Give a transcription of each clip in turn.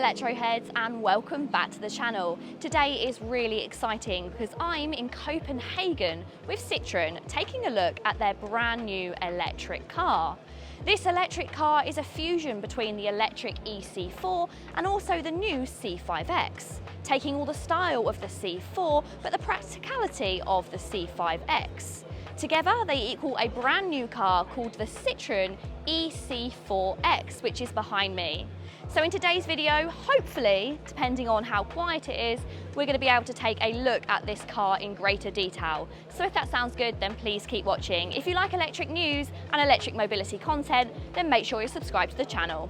Electroheads, and welcome back to the channel. Today is really exciting because I'm in Copenhagen with Citroen taking a look at their brand new electric car. This electric car is a fusion between the electric e-C4 and also the new C5X, taking all the style of the C4 but the practicality of the C5X. Together they equal a brand new car called the Citroen e-C4X, which is behind me. So in today's video, hopefully, depending on how quiet it is, we're going to be able to take a look at this car in greater detail. So if that sounds good, then please keep watching. If you like electric news and electric mobility content, then make sure you're subscribed to the channel.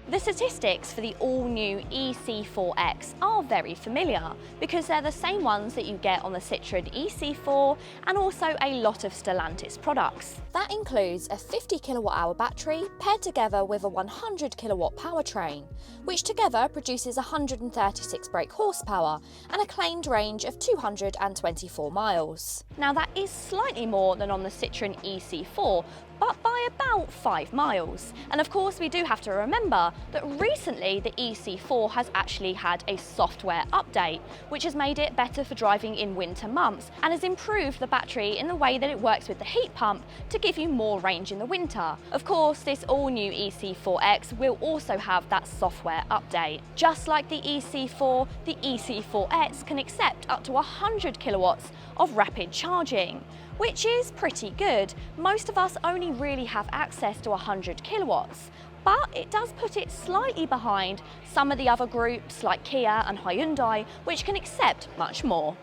The statistics for the all-new e-C4X are very familiar because they're the same ones that you get on the Citroen e-C4 and also a lot of Stellantis products. That includes a 50 kilowatt-hour battery paired together with a 100 kilowatt powertrain, which together produces 136 brake horsepower and a claimed range of 224 miles. Now that is slightly more than on the Citroen e-C4, but by about 5 miles. And of course we do have to remember that recently the e-C4 has actually had a software update, which has made it better for driving in winter months and has improved the battery in the way that it works with the heat pump to give you more range in the winter. Of course, this all-new e-C4X will also have that software update. Just like the e-C4, the e-C4X can accept up to 100 kilowatts of rapid charging, which is pretty good. Most of us only really have access to 100 kilowatts, but it does put it slightly behind some of the other groups like Kia and Hyundai, which can accept much more.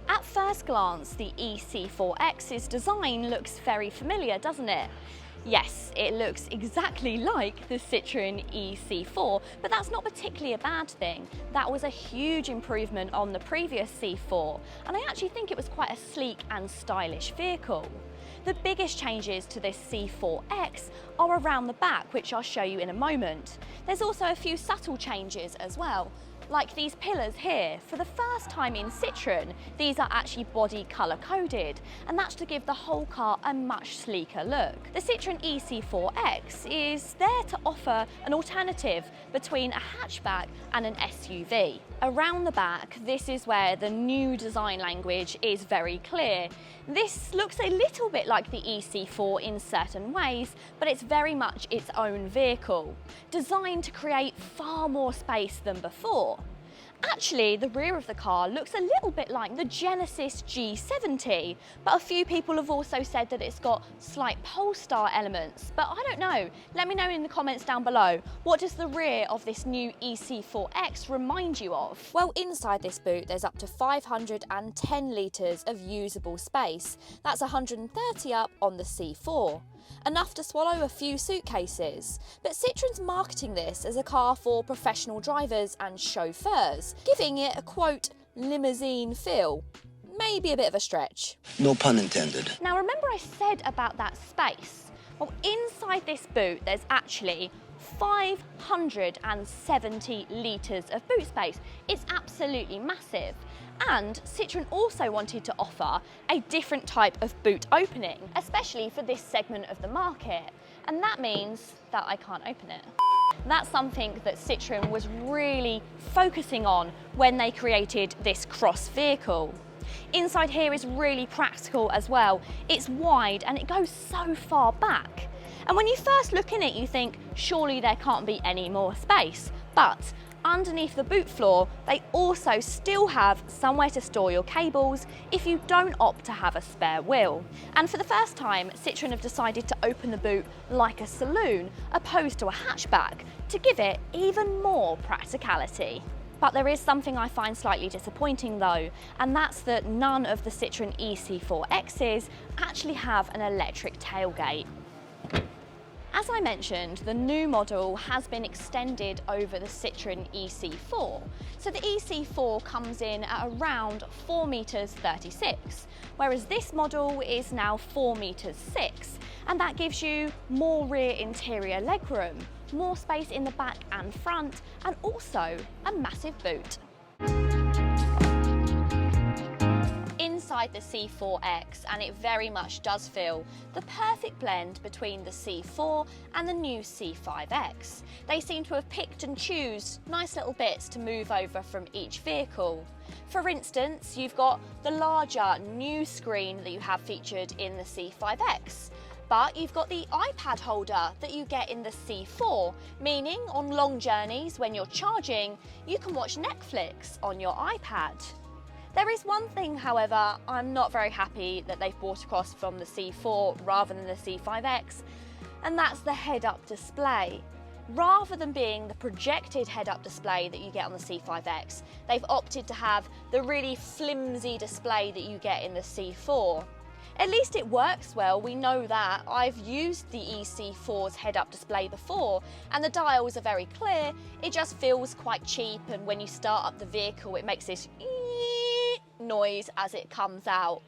At first glance, the e-C4X's design looks very familiar, doesn't it? Yes, it looks exactly like the Citroen e-C4, but that's not particularly a bad thing. That was a huge improvement on the previous C4, and I actually think it was quite a sleek and stylish vehicle. The biggest changes to this C4X are around the back, which I'll show you in a moment. There's also a few subtle changes as well, like these pillars here. For the first time in Citroen, these are actually body colour coded, and that's to give the whole car a much sleeker look. The Citroen e-C4X is there to offer an alternative between a hatchback and an SUV. Around the back, this is where the new design language is very clear. This looks a little bit like the e-C4 in certain ways, but it's very much its own vehicle, designed to create far more space than before. Actually, the rear of the car looks a little bit like the Genesis G70, but a few people have also said that it's got slight Polestar elements, but I don't know. Let me know in the comments down below. What does the rear of this new e-C4X remind you of? Well, inside this boot, there's up to 510 litres of usable space. That's 130 up on the C4. Enough to swallow a few suitcases. But Citroen's marketing this as a car for professional drivers and chauffeurs, giving it a quote, limousine feel. Maybe a bit of a stretch. No pun intended. Now remember I said about that space? Well, inside this boot there's actually 570 litres of boot space. It's absolutely massive. And Citroen also wanted to offer a different type of boot opening, especially for this segment of the market. And that means that I can't open it. That's something that Citroen was really focusing on when they created this cross vehicle. Inside here is really practical as well. It's wide and it goes so far back. And when you first look in it, you think, surely there can't be any more space. But underneath the boot floor, they also still have somewhere to store your cables if you don't opt to have a spare wheel. And for the first time, Citroen have decided to open the boot like a saloon, opposed to a hatchback, to give it even more practicality. But there is something I find slightly disappointing though, and that's that none of the Citroen e-C4X's actually have an electric tailgate. As I mentioned, the new model has been extended over the Citroen e-C4. So the e-C4 comes in at around 4 meters 36, whereas this model is now 4 meters 6, and that gives you more rear interior legroom, more space in the back and front, and also a massive boot. inside the C4X and it very much does feel the perfect blend between the C4 and the new C5X. They seem to have picked and choose nice little bits to move over from each vehicle. For instance, you've got the larger new screen that you have featured in the C5X. But you've got the iPad holder that you get in the C4, meaning on long journeys when you're charging, you can watch Netflix on your iPad. There is one thing, however, I'm not very happy that they've brought across from the C4 rather than the C5X, and that's the head-up display. Rather than being the projected head-up display that you get on the C5X, they've opted to have the really flimsy display that you get in the C4. At least it works well, we know that. I've used the e-C4's head-up display before and the dials are very clear. It just feels quite cheap, and when you start up the vehicle it makes this noise as it comes out.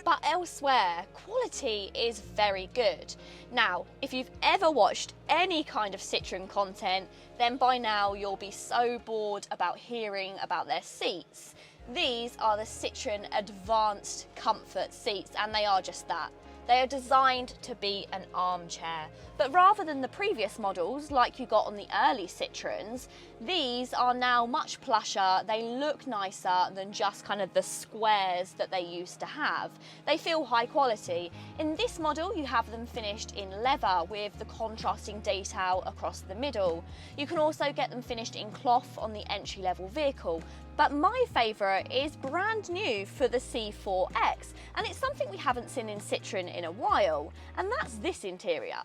But elsewhere, quality is very good. Now, if you've ever watched any kind of Citroen content, then by now you'll be so bored about hearing about their seats. These are the Citroen Advanced Comfort seats, and they are just that. They are designed to be an armchair, but rather than the previous models like you got on the early Citroens, these are now much plusher. They look nicer than just kind of the squares that they used to have. They feel high quality. In this model, you have them finished in leather with the contrasting detail across the middle. You can also get them finished in cloth on the entry-level vehicle. But my favourite is brand new for the C4X, and it's something we haven't seen in Citroen in a while, and that's this interior.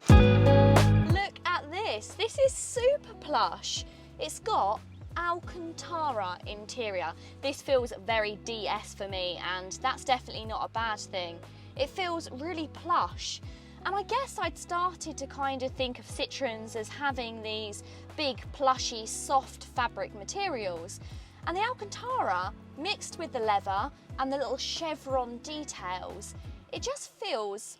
Look at this. This is super plush. It's got Alcantara interior. This feels very DS for me, and that's definitely not a bad thing. It feels really plush. And I guess I'd started to kind of think of Citroens as having these big, plushy, soft fabric materials. And the Alcantara, mixed with the leather and the little chevron details, it just feels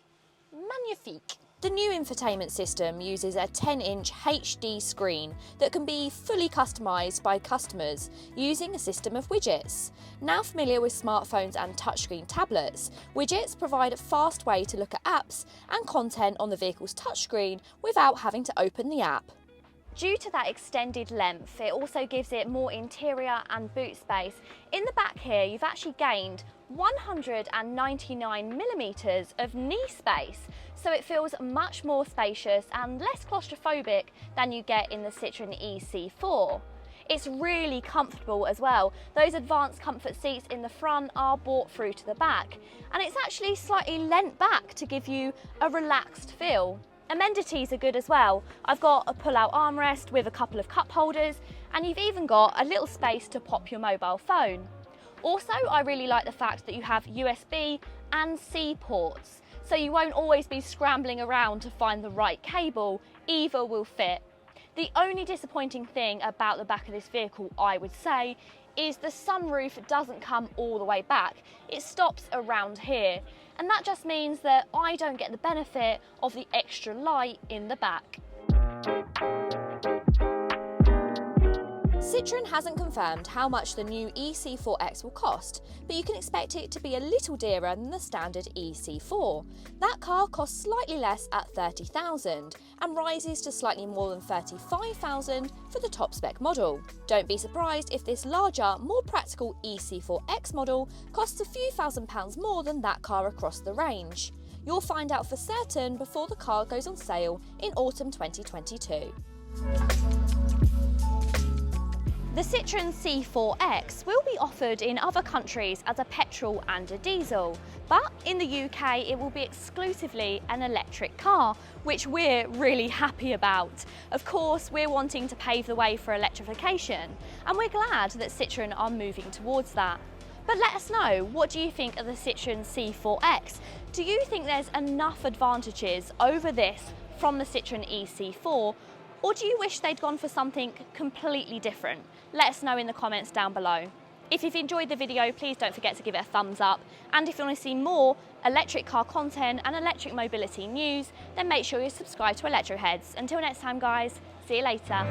magnifique. The new infotainment system uses a 10-inch HD screen that can be fully customised by customers using a system of widgets. Now familiar with smartphones and touchscreen tablets, widgets provide a fast way to look at apps and content on the vehicle's touchscreen without having to open the app. Due to that extended length, it also gives it more interior and boot space. In the back here, you've actually gained 199mm of knee space, so it feels much more spacious and less claustrophobic than you get in the Citroen e-C4. It's really comfortable as well. Those advanced comfort seats in the front are brought through to the back, and it's actually slightly leant back to give you a relaxed feel. Amenities are good as well. I've got a pull-out armrest with a couple of cup holders, and you've even got a little space to pop your mobile phone. Also, I really like the fact that you have USB and C ports, so you won't always be scrambling around to find the right cable. Either will fit. The only disappointing thing about the back of this vehicle, I would say, is the sunroof doesn't come all the way back. It stops around here, and that just means that I don't get the benefit of the extra light in the back. Citroen hasn't confirmed how much the new e-C4X will cost, but you can expect it to be a little dearer than the standard e-C4. That car costs slightly less at $30,000 and rises to slightly more than $35,000 for the top spec model. Don't be surprised if this larger, more practical e-C4X model costs a few £1,000s more than that car across the range. You'll find out for certain before the car goes on sale in autumn 2022. The Citroen C4X will be offered in other countries as a petrol and a diesel, but in the UK it will be exclusively an electric car, which we're really happy about. Of course, we're wanting to pave the way for electrification, and we're glad that Citroen are moving towards that. But let us know, what do you think of the Citroen C4X? Do you think there's enough advantages over this from the Citroen e-C4? Or do you wish they'd gone for something completely different? Let us know in the comments down below. If you've enjoyed the video, please don't forget to give it a thumbs up. And if you want to see more electric car content and electric mobility news, then make sure you subscribe to Electroheads. Until next time guys, see you later.